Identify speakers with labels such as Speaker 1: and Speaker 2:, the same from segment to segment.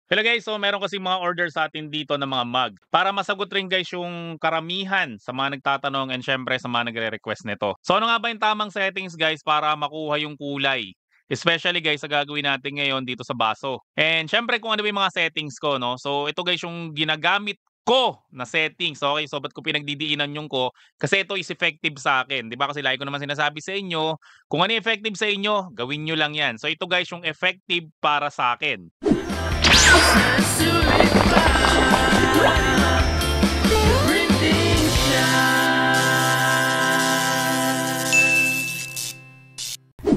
Speaker 1: Hello guys, so meron kasi mga order sa atin dito ng mga mug. Para masagot rin guys yung karamihan sa mga nagtatanong and syempre sa mga nagre-request nito. So ano nga ba yung tamang settings guys para makuha yung kulay? Especially guys sa gagawin natin ngayon dito sa baso. And syempre kung ano ba yung mga settings ko, no? So ito guys yung ginagamit ko na settings. Okay, so ba't ko pinagdidiinan yung ko? Kasi ito is effective sa akin. Di ba? Kasi lagi ko naman sinasabi sa inyo, kung ano yung effective sa inyo, gawin nyo lang yan. So ito guys yung effective para sa akin.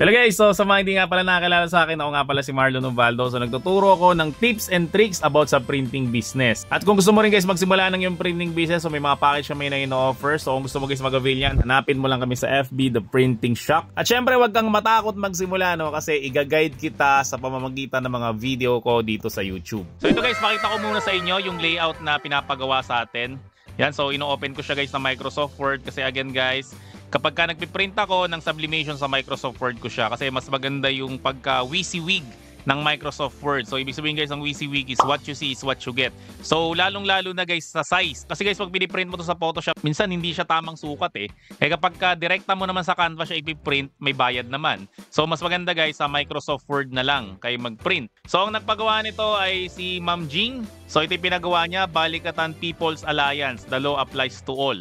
Speaker 1: Hello guys! So sa mga hindi nga pala nakakilala sa akin, ako nga pala si Marlon Ubaldo. So nagtuturo ako ng tips and tricks about sa printing business. At kung gusto mo rin guys magsimula ng yung printing business, so may mga package kami na ino-offer. So kung gusto mo guys mag-avail yan, hanapin mo lang kami sa FB, The Printing Shop. At syempre wag kang matakot magsimula, no? Kasi i-guide kita sa pamamagitan ng mga video ko dito sa YouTube. So ito guys, makita ko muna sa inyo yung layout na pinapagawa sa atin. Yan, so ino-open ko siya guys na Microsoft Word kasi again guys, kapag ka nagpiprint ako ng sublimation sa Microsoft Word ko siya kasi mas maganda yung pagka WYSIWYG ng Microsoft Word. So ibig sabihin guys, ang WYSIWYG is what you see is what you get. So lalong-lalo na guys sa size. Kasi guys, pag piniprint mo to sa Photoshop, minsan hindi siya tamang sukat eh. Kaya kapag ka direkta mo naman sa Canva siya ipiprint, may bayad naman. So mas maganda guys sa Microsoft Word na lang kayo mag-print. So ang nagpagawa nito ay si Ma'am Jing. So ito yung pinagawa niya, Balikatan People's Alliance. The law applies to all.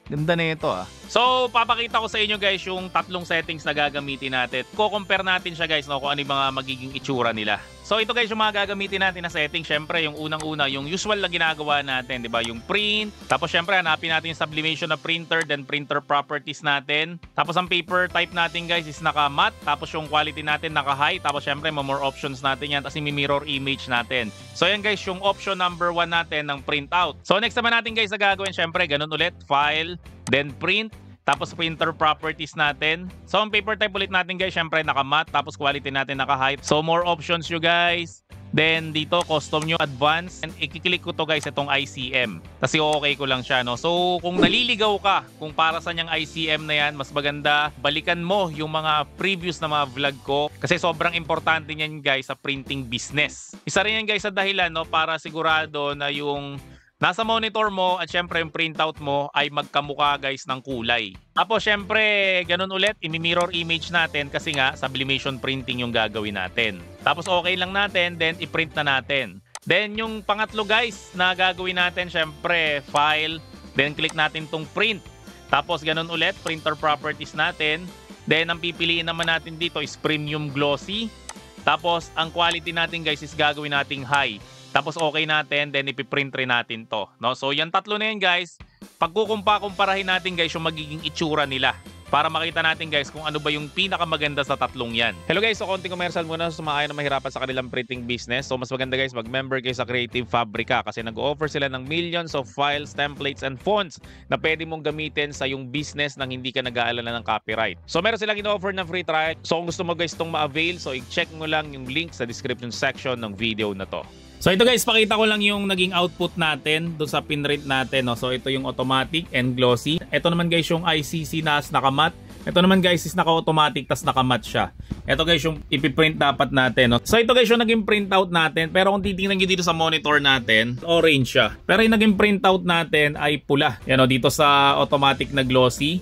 Speaker 1: Ganda na ito ah. So, papakita ko sa inyo guys yung tatlong settings na gagamitin natin. Ko-compare natin siya guys, no, kung ano yung mga magiging itsura nila. So, ito guys yung mga gagamitin natin na setting. Syempre, yung unang-una, yung usual na ginagawa natin, di ba? Yung print. Tapos, syempre, hanapin natin yung sublimation na printer, then printer properties natin. Tapos, ang paper type natin guys is naka-matte. Tapos, yung quality natin naka-high. Tapos, syempre, more options natin yan. Tapos, mirror image natin. So, yan guys, yung option number 1 natin ng printout. So, next naman natin guys na gagawin, syempre, ganun ulit. File, then print. Tapos printer properties natin. So ang paper type ulit natin guys, syempre naka-matte. Tapos quality natin naka-high. So more options you guys. Then dito custom nyo advanced. And ikiklik ko to guys itong ICM. Kasi okay ko lang siya, no. So kung naliligaw ka kung para sa niyang ICM na yan, mas maganda balikan mo yung mga previous na mga vlog ko. Kasi sobrang importante niyan guys sa printing business. Isa rin yan guys sa dahilan, no, para sigurado na yung nasa monitor mo at syempre yung printout mo ay magkamukha guys ng kulay. Tapos syempre ganun ulit, i-mirror image natin kasi nga sublimation printing yung gagawin natin. Tapos okay lang natin, then i-print na natin. Then yung pangatlo guys na gagawin natin, syempre file, then click natin tong print. Tapos ganun ulit, printer properties natin. Then ang pipiliin naman natin dito is premium glossy. Tapos ang quality natin guys is gagawin nating high. Tapos okay natin, then ipiprint rin natin to, no? So yan tatlo na yan guys, pagkukumparahin natin guys yung magiging itsura nila para makita natin guys kung ano ba yung pinakamaganda sa tatlong yan. Hello guys, so konting commercial muna sa mga ayaw na mahirapan sa kanilang printing business. So mas maganda guys, mag-member kayo sa Creative Fabrica kasi nag-offer sila ng millions of files, templates, and fonts na pwede mong gamitin sa yung business nang hindi ka nag-aalala ng copyright. So meron silang in-offer ng free trial. So kung gusto mo guys itong ma-avail, so i-check mo lang yung link sa description section ng video na to. So ito guys, pakita ko lang yung naging output natin doon sa pinrint natin, no? So ito yung automatic and glossy. Ito naman guys yung ICC na naka-matte. Ito naman guys is naka-automatic tas naka-matte siya. Ito guys yung ipiprint dapat natin, no? So ito guys yung naging printout natin. Pero kung titingnan nyo dito sa monitor natin, orange siya. Pero yung naging printout natin ay pula. Yan, no? Dito sa automatic na glossy.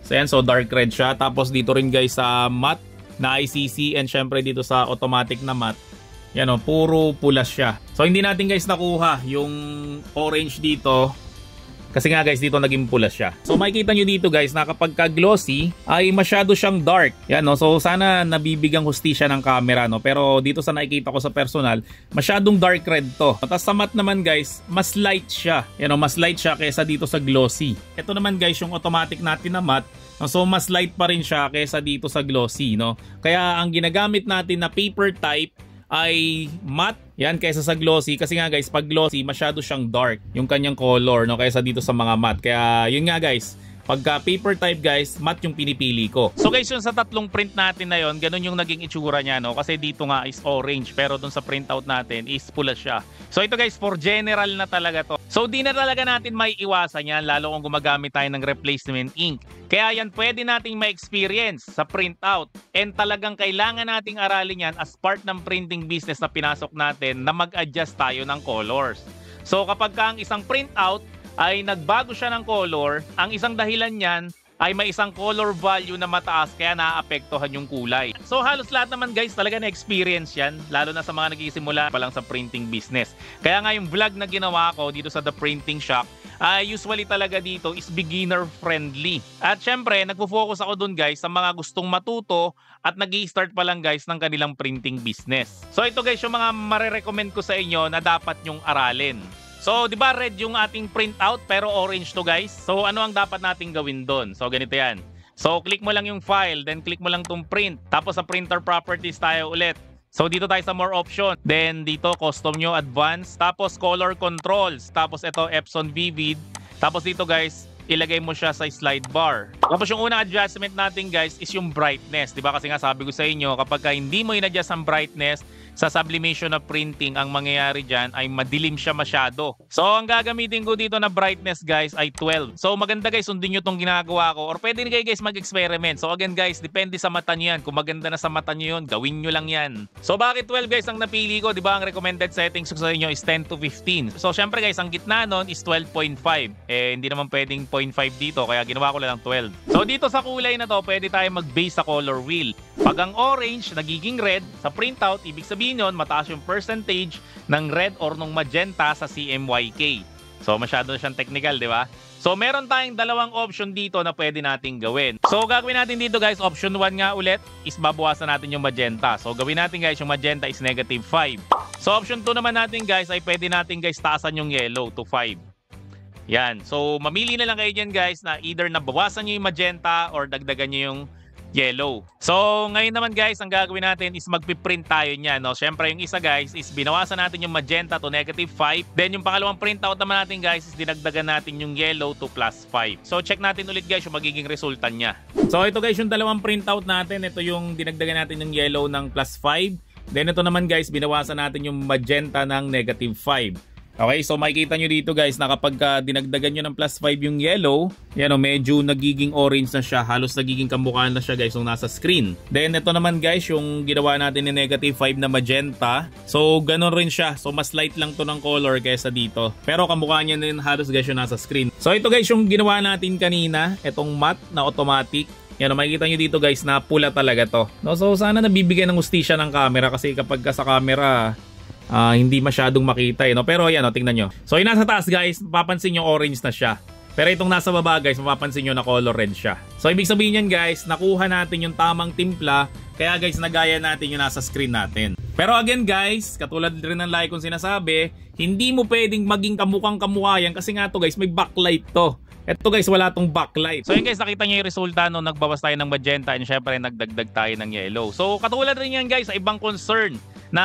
Speaker 1: So yan, so dark red siya. Tapos dito rin guys sa matte na ICC and syempre dito sa automatic na matte. Yan o, puro pula siya. So hindi natin guys nakuha yung orange dito kasi nga guys dito naging pula siya. So makikita nyo dito guys na kapag ka-glossy ay masyado siyang dark. Yan no, so sana nabibigang hustisya ng camera, no. Pero dito sa nakikita ko sa personal, masyadong dark red to. Tapos sa matte naman guys, mas light siya. Yan no, mas light siya kaysa dito sa glossy. Ito naman guys yung automatic natin na matte. So mas light pa rin siya kaysa dito sa glossy, no. Kaya ang ginagamit natin na paper type ay matte yan kaysa sa glossy kasi nga guys pag glossy masyado siyang dark yung kanyang color, no, kaysa dito sa mga matte. Kaya yun nga guys, Pagka paper type guys, matte yung pinipili ko. So guys, yung sa tatlong print natin na yon, ganun yung naging itsura niya, no? Kasi dito nga is orange, pero dun sa printout natin is pula siya. So ito guys, for general na talaga to. So di na talaga natin may iwasan yan, lalo kung gumagamit tayo ng replacement ink. Kaya yan pwede nating ma-experience sa printout. And talagang kailangan nating aralin yan as part ng printing business na pinasok natin na mag-adjust tayo ng colors. So kapag ka ang isang printout ay nagbago siya ng color, ang isang dahilan niyan ay may isang color value na mataas kaya naaapektuhan yung kulay. So halos lahat naman guys talaga na-experience yan, lalo na sa mga nagsisimula pa lang sa printing business. Kaya nga yung vlog na ginawa ko dito sa The Printing Shop, usually talaga dito is beginner friendly. At syempre, nagpo-focus ako dun guys sa mga gustong matuto at nag-i-start pa lang guys ng kanilang printing business. So ito guys yung mga marerecommend ko sa inyo na dapat nyong aralin. So, di ba red yung ating printout pero orange to guys? So, ano ang dapat nating gawin doon? So, ganito yan. So, click mo lang yung file, then click mo lang tong print. Tapos sa printer properties tayo ulit. So, dito tayo sa more option. Then, dito custom nyo, advanced. Tapos color controls. Tapos ito Epson Vivid. Tapos dito guys, ilagay mo siya sa slide bar. Tapos yung unang adjustment natin guys is yung brightness. Di ba kasi nga sabi ko sa inyo, kapag hindi mo in-adjust ang brightness, sa sublimation na printing, ang mangyayari dyan ay madilim siya masyado. So, ang gagamitin ko dito na brightness guys ay 12. So, maganda guys, sundin nyo itong ginagawa ko. Or pwede kayo guys mag-experiment. So, again guys, depende sa mata nyo yan. Kung maganda na sa mata nyo yun, gawin nyo lang yan. So, bakit 12 guys ang napili ko? Diba ang recommended settings ko sa inyo is 10 to 15. So, syempre guys, ang gitna nun is 12.5. Hindi naman pwedeng 0.5 dito, kaya ginawa ko lang 12. So, dito sa kulay na to, pwede tayo mag-base sa color wheel. Pag ang orange nagiging red sa printout, ibig sabihin yun, mataas yung percentage ng red or ng magenta sa CMYK. So, masyado na siyang technical, di ba? So, meron tayong dalawang option dito na pwede nating gawin. So, gagawin natin dito guys, option 1 nga ulit, is babawasan natin yung magenta. So, gawin natin guys, yung magenta is -5. So, option 2 naman natin guys, ay pwede natin guys taasan yung yellow to 5. Yan. So, mamili na lang kayo dyan guys na either nabawasan nyo yung magenta or dagdagan nyo yung yellow. So, ngayon naman guys, ang gagawin natin is magpiprint tayo niyan, no? Syempre, yung isa guys is binawasan natin yung magenta to -5. Then, yung pangalawang printout naman natin guys is dinagdagan natin yung yellow to +5. So, check natin ulit guys yung magiging resulta niya. So, ito guys yung dalawang printout natin. Ito yung dinagdagan natin yung yellow ng +5. Then, ito naman guys, binawasan natin yung magenta ng -5. Okay, so makikita nyo dito guys na kapag dinagdagan nyo ng +5 yung yellow, yan o, medyo nagiging orange na siya. Halos nagiging kamukha na siya guys nung nasa screen. Then ito naman guys yung ginawa natin ni -5 na magenta. So ganun rin siya. So mas light lang to ng color kaysa dito. Pero kamukha niya din halos guys yung nasa screen. So ito guys yung ginawa natin kanina. Itong matte na automatic. Yan o, makikita nyo dito guys na pula talaga to. No, so sana nabibigyan ng hustisya ng camera kasi kapag sa camera hindi masyadong makita no? Pero yan o, tingnan nyo. So yung nasa taas guys, mapapansin nyo orange na siya. Pero itong nasa baba guys, mapapansin nyo na color red siya. So ibig sabihin yan guys, nakuha natin yung tamang timpla. Kaya guys, nagaya natin yung nasa screen natin. Pero again guys, katulad rin ng like kong sinasabi, hindi mo pwedeng maging kamukhang kamukha yan kasi nga to guys, may backlight to. Ito guys, wala tong backlight. So yun guys, nakita nyo yung resulta nung nagbawas tayo ng magenta and syempre nagdagdag tayo ng yellow. So katulad rin yan guys sa ibang concern na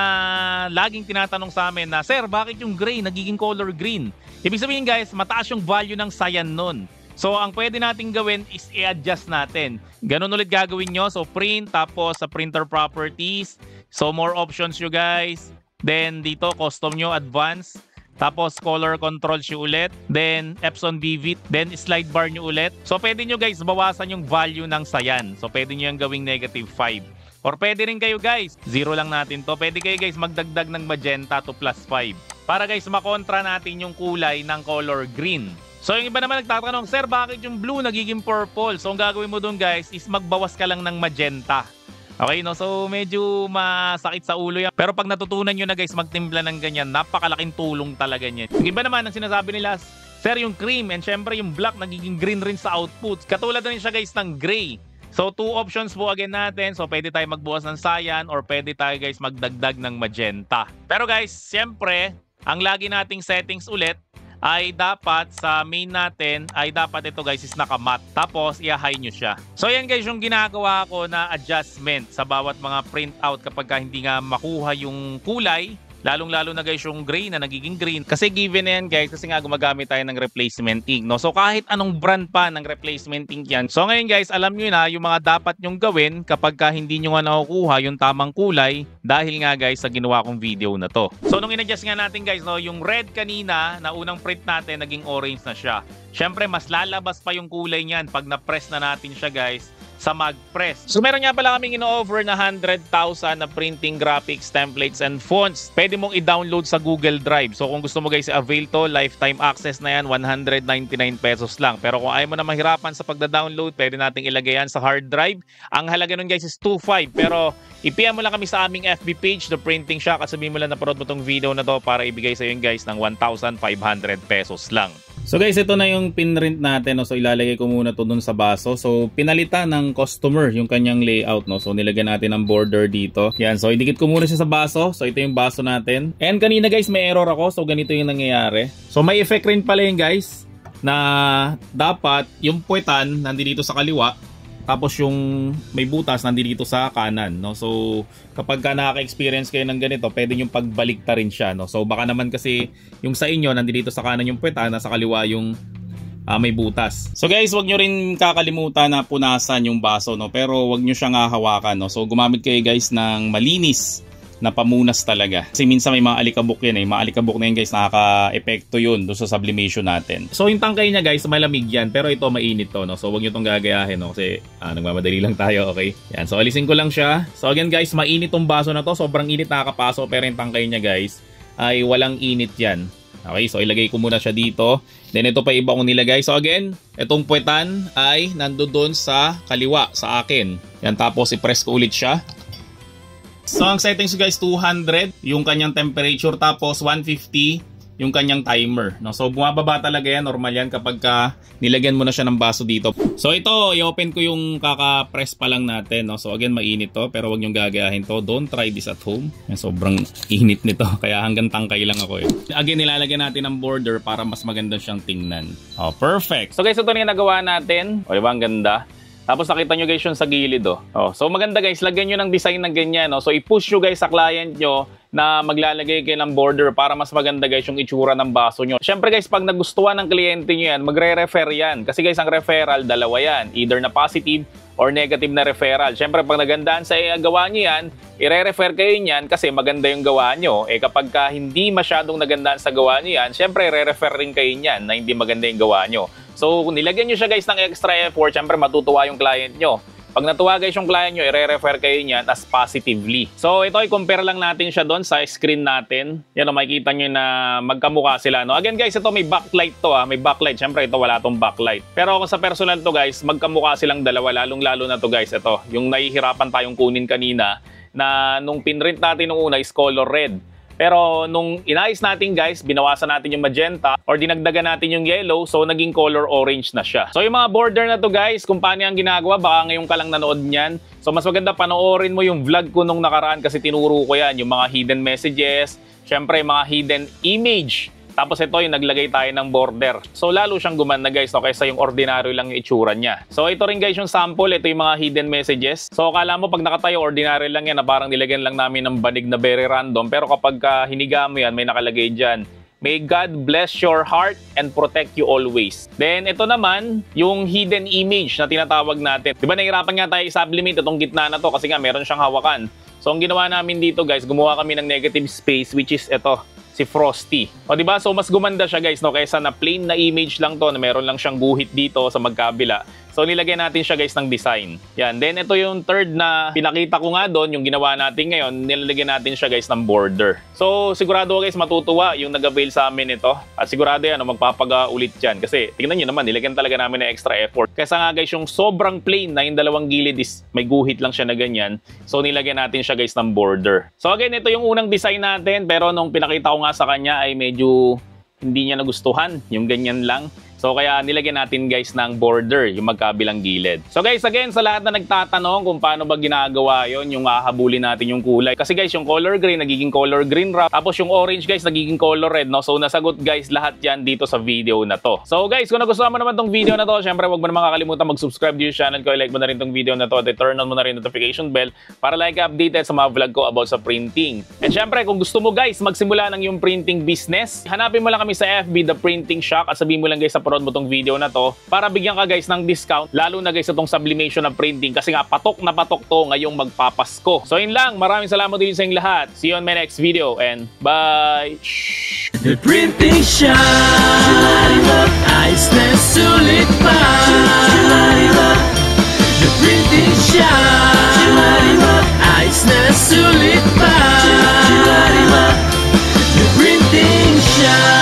Speaker 1: laging tinatanong sa amin na, Sir, bakit yung gray nagiging color green? Ibig sabihin guys, mataas yung value ng cyan nun. So ang pwede nating gawin is i-adjust natin. Ganun ulit gagawin nyo. So print, tapos sa printer properties. So more options you guys. Then dito, custom nyo, advanced. Tapos color controls nyo ulit. Then Epson Vivid. Then slide bar nyo ulit. So pwede nyo guys bawasan yung value ng cyan. So pwede nyo yung gawing -5. Or pwede rin kayo guys, 0 lang natin to. Pwede kayo guys magdagdag ng magenta to +5. Para guys makontra natin yung kulay ng color green. So yung iba naman nagtatanong, Sir, bakit yung blue nagiging purple? So ang gagawin mo dun guys is magbawas ka lang ng magenta. Okay no? So medyo masakit sa ulo yan. Pero pag natutunan nyo na guys magtimpla ng ganyan, napakalaking tulong talaga niyan. Yung iba naman ang sinasabi nila, Sir, yung cream and syempre yung black nagiging green rin sa output. Katulad rin siya guys ng gray. So, 2 options po again natin. So, pwede tayo magbukas ng cyan or pwede tayo guys magdagdag ng magenta. Pero guys, siyempre, ang lagi nating settings ulit ay dapat sa main natin ay dapat ito guys is nakamat. Tapos, i-high nyo siya. So, yan guys yung ginagawa ko na adjustment sa bawat mga printout kapag hindi nga makuha yung kulay Lalong-lalo na guys yung gray na nagiging green. Kasi given na yan guys, kasi nga gumagamit tayo ng replacement ink, no? So kahit anong brand pa ng replacement ink yan. So ngayon guys, alam nyo na yung mga dapat nyong gawin kapag ka hindi nyo nga nakukuha yung tamang kulay dahil nga guys sa ginawa kong video na to. So nung in-adjust nga natin guys, no, yung red kanina na unang print natin naging orange na siya. Syempre mas lalabas pa yung kulay niyan pag na-press na natin siya guys sa mag-press. So meron nga pala kaming ino-offer na 100,000 na printing graphics, templates, and fonts. Pwede mong i-download sa Google Drive. So kung gusto mo guys i-avail to, lifetime access na yan, 199 pesos lang. Pero kung ayaw mo na mahirapan sa pagda-download, pwede nating ilagay yan sa hard drive. Ang halaga nun guys is 2.5. Pero i-PM mo lang kami sa aming FB page, The Printing Shack, at sabihin mo lang na parod mo tong video na to para ibigay sa iyo guys ng 1,500 pesos lang. So guys, ito na yung pinrint natin, no? So ilalagay ko muna to dun sa baso. So pinalitan ng customer yung kanyang layout, no? So nilagyan natin ng border dito. Yan, so idikit ko muna siya sa baso. So ito yung baso natin. And kanina guys, may error ako. So ganito yung nangyayari. So may effect rin pala yun guys, na dapat yung puwetan nandito sa kaliwa, tapos yung may butas nandito sa kanan, no? So kapag ka nakaka-experience kayo ng ganito, pwede yung pagbalikta rin siya, no? So baka naman kasi yung sa inyo nandito sa kanan yung puweta, nasa kaliwa yung may butas. So guys, wag nyo rin kakalimutan na punasan yung baso, no? Pero wag nyo siyang hahawakan, no? So gumamit kayo guys ng malinis na pamunas talaga. Kasi minsan may mga alikabok yan eh. Mga alikabok na yun guys, nakaka-epekto yun doon sa sublimation natin. So yung tangkay niya guys, malamig yan. Pero ito mainit to, no? So wag nyo itong gagayahin, no? Kasi nagmamadali lang tayo, okay? Yan, so alisin ko lang siya. So again guys, mainit tong baso na to. Sobrang init, nakakapaso. Pero yung tangkay niya guys, ay walang init yan. Okay, so ilagay ko muna siya dito. Then ito pa iba kong nilagay. So again, itong puwetan ay nandoon sa kaliwa, sa akin. Yan, tapos i-press ko ulit siya. So ang settings guys, 200 yung kanyang temperature, tapos 150 yung kanyang timer, no? So bumababa talaga yan, normal yan kapag ka nilagyan mo na siya ng baso dito. So ito, i-open ko yung kaka-press pa lang natin, no? So again, mainit to, pero wag niyong gagayahin to. Don't try this at home. Yan, sobrang init nito, kaya hanggang tangkay lang ako eh. Again, nilalagyan natin ng border para mas maganda siyang tingnan. Oh, perfect. So guys, ito na yung nagawa natin. O diba, ang ganda. Tapos nakita nyo guys yung sa gilid, oh. So maganda guys, lagyan nyo ng design ng ganyan, no? So i-push nyo guys sa client nyo na maglalagay kayo ng border para mas maganda guys yung itsura ng baso nyo. Siyempre guys, pag nagustuhan ng kliyente nyo yan, magre-refer yan. Kasi guys, ang referral, dalawa yan. Either na positive or negative na referral. Siyempre pag nagandaan sa gawa nyo yan, i-refer kayo yan kasi maganda yung gawa nyo. Eh kapag ka hindi masyadong nagandaan sa gawa nyo yan, siyempre re-refer rin kayo yan na hindi maganda yung gawa nyo. So kung nilagyan nyo siya guys ng extra effort, siyempre matutuwa yung client nyo. Pag natuwa guys yung client nyo, i-refer kayo niyan as positively. So ito ay compare lang natin siya doon sa screen natin. Yan o, makikita nyo na magkamukha sila, no? Again guys, ito may backlight to, may backlight. Siyempre ito wala tong backlight. Pero kung sa personal to guys, magkamukha silang dalawa. Lalong-lalo na to guys. Ito, yung nahihirapan tayong kunin kanina na nung pinrint natin nung una is color red. Pero nung inayos natin guys, binawasan natin yung magenta or dinagdagan natin yung yellow, so naging color orange na siya. So yung mga border na to guys, kung paano yung ginagawa, baka ngayon ka lang nanood niyan. So mas maganda panoorin mo yung vlog ko nung nakaraan kasi tinuro ko yan, yung mga hidden messages, syempre mga hidden image. Tapos ito yung naglagay tayo ng border. So lalo siyang gumanda guys, no, kaysa yung ordinaryo lang yung itsura niya. So ito rin guys yung sample, ito yung mga hidden messages. So akala mo pag nakatayo, ordinaryo lang yan na parang nilagyan lang namin ng banig na very random. Pero kapag hiniga mo yan, may nakalagay dyan, "May God bless your heart and protect you always." Then ito naman, yung hidden image na tinatawag natin. Diba nahirapan nga tayo i-sublimate itong gitna na to kasi nga meron siyang hawakan. So ang ginawa namin dito guys, gumawa kami ng negative space which is ito, si Frosty. O diba? So mas gumanda siya guys, no, kaysa na plain na image lang to na meron lang siyang guhit dito sa magkabila. So nilagay natin siya guys ng design. Yan. Then ito yung third na pinakita ko nga doon, yung ginawa natin ngayon, nilagyan natin siya guys ng border. So sigurado guys matutuwa yung nag-avail sa amin ito. At sigurado yan, magpapaga-ulit yan. Kasi tingnan nyo naman, nilagyan talaga namin ng extra effort. Kaysa nga guys yung sobrang plain na yung dalawang gilid is may guhit lang siya na ganyan. So nilagyan natin siya guys ng border. So again, ito yung unang design natin. Pero nung pinakita ko nga sa kanya ay medyo hindi niya nagustuhan yung ganyan lang. So kaya nilagyan natin guys ng border, yung magkabilang gilid. So guys, again, sa lahat na nagtatanong kung paano ba ginagawa yon, yung hahabulin natin yung kulay. Kasi guys, yung color green, nagiging color green wrap. Tapos yung orange guys, nagiging color red, no? So nasagot guys lahat yan dito sa video na to. So guys, kung nagustuhan mo naman tong video na to, syempre wag mo naman kakalimutan mag-subscribe dito sa channel ko, i-like mo na rin tong video na to, at turn on mo na rin notification bell para like updated sa mga vlog ko about sa printing. And syempre, kung gusto mo guys magsimula ng yung printing business, hanapin mo lang kami sa FB, The Printing Shock, at sabihin mo lang guys sa promote mo tong video na to para bigyan ka guys ng discount, lalo na guys sa tong sublimation na printing kasi nga patok na patok to ngayong magpapasko. So yun lang, maraming salamat din sa inyong lahat. See you on my next video and bye!
Speaker 2: The Printing Shock, ayos na sulit pa. The Printing Shock, ayos na sulit pa. The Printing Shock.